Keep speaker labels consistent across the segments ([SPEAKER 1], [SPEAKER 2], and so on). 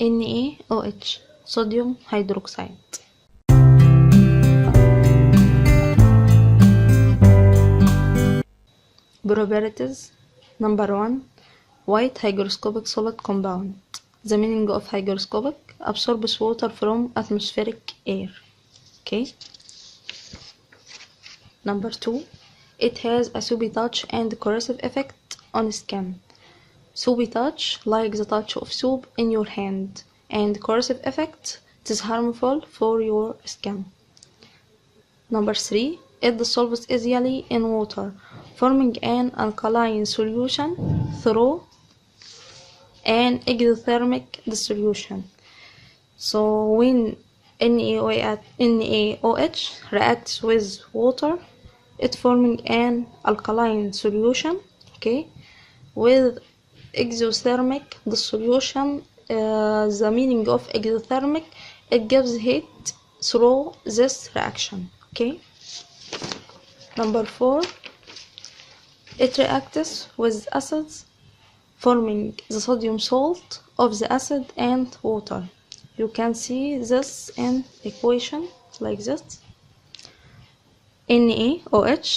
[SPEAKER 1] NaOH صوديوم هيدروكسيد. Properties. Number 1. White hygroscopic solid compound. The meaning of hygroscopic: absorbs water from atmospheric air. Okay. Number 2. It has a soapy touch and corrosive effect on skin. Soapy touch, like the touch of soap in your hand, and corrosive effect, it is harmful for your skin. Number 3. It dissolves easily in water, forming an alkaline solution through an exothermic dissolution. So when NaOH reacts with water, it forming an alkaline solution, okay, with exothermic dissolution. The meaning of exothermic: it gives heat through this reaction. Okay. Number 4. It reacts with acids, forming the sodium salt of the acid and water. You can see this in equation like this. NaOH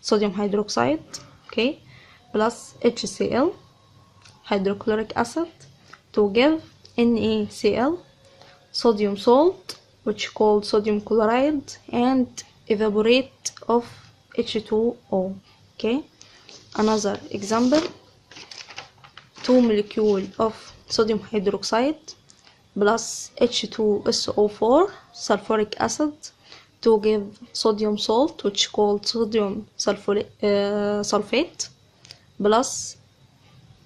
[SPEAKER 1] sodium hydroxide, okay, plus HCl hydrochloric acid to give NaCl sodium salt, which called sodium chloride, and evaporate of H2O. Okay. Another example: 2 molecules of sodium hydroxide plus H2SO4 sulfuric acid to give sodium salt, which called sodium sulfate, plus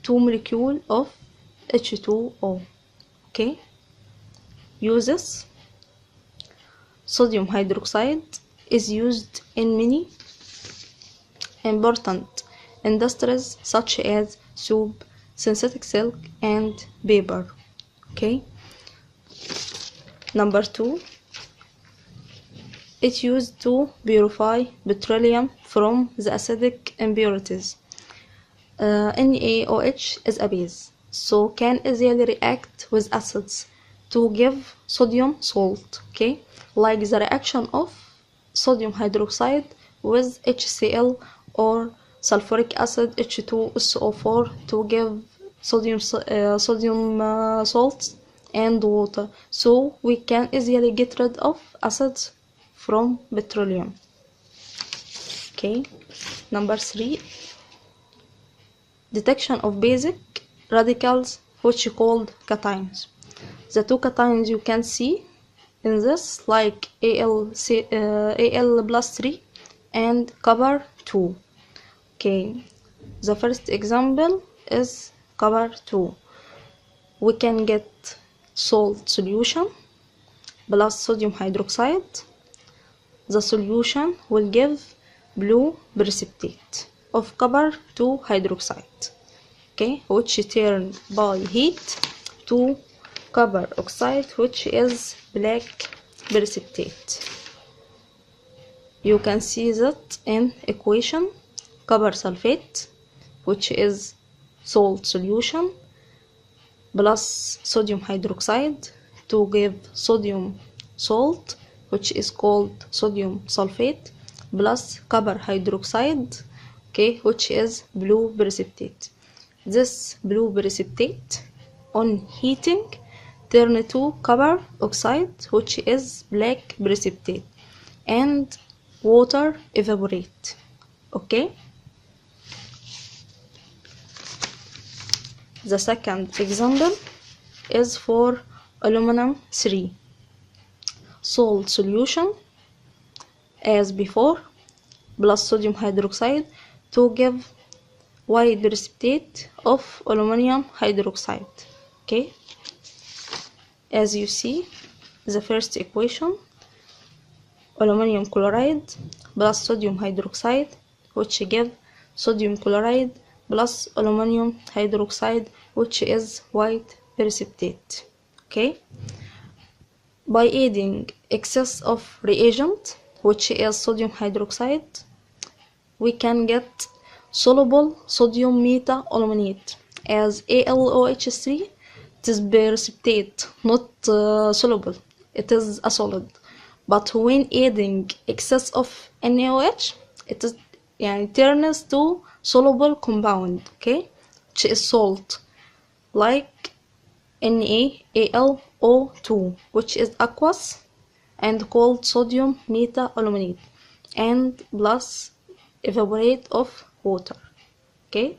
[SPEAKER 1] 2 molecules of H2O. Okay. Uses: sodium hydroxide is used in many important industries such as soap, synthetic silk, and paper. Okay. Number 2. It's used to purify petroleum from the acidic impurities. NaOH is a base, so can easily react with acids to give sodium salt, okay, like the reaction of sodium hydroxide with HCl or sulfuric acid H2SO4 to give sodium salts and water, so we can easily get rid of acids from petroleum. Okay. Number 3. Detection of basic radicals, which called cations. The 2 cations you can see in this, like Al plus 3 and copper 2. Okay. The first example is copper 2. We can get salt solution plus sodium hydroxide. The solution will give blue precipitate of copper 2 hydroxide, okay, which turn by heat to copper oxide, which is black precipitate. You can see that in equation: copper sulfate, which is salt solution, plus sodium hydroxide to give sodium salt, which is called sodium sulfate, plus copper hydroxide, okay, which is blue precipitate. This blue precipitate on heating turn to copper oxide, which is black precipitate, and water evaporate. Okay. The second example is for aluminum 3. Salt solution as before, plus sodium hydroxide to give white precipitate of aluminum hydroxide. Okay. As you see, the first equation: aluminum chloride plus sodium hydroxide, which give sodium chloride plus aluminum hydroxide, which is white precipitate. Okay. By adding excess of reagent, which is sodium hydroxide, we can get soluble sodium meta aluminate as AlOH3. It it is precipitate, not soluble. It is a solid. But when adding excess of NaOH, it is turns to soluble compound, okay, which is salt, like NaAlO2, which is aqueous and called sodium meta-aluminate, and plus evaporate of water. Okay.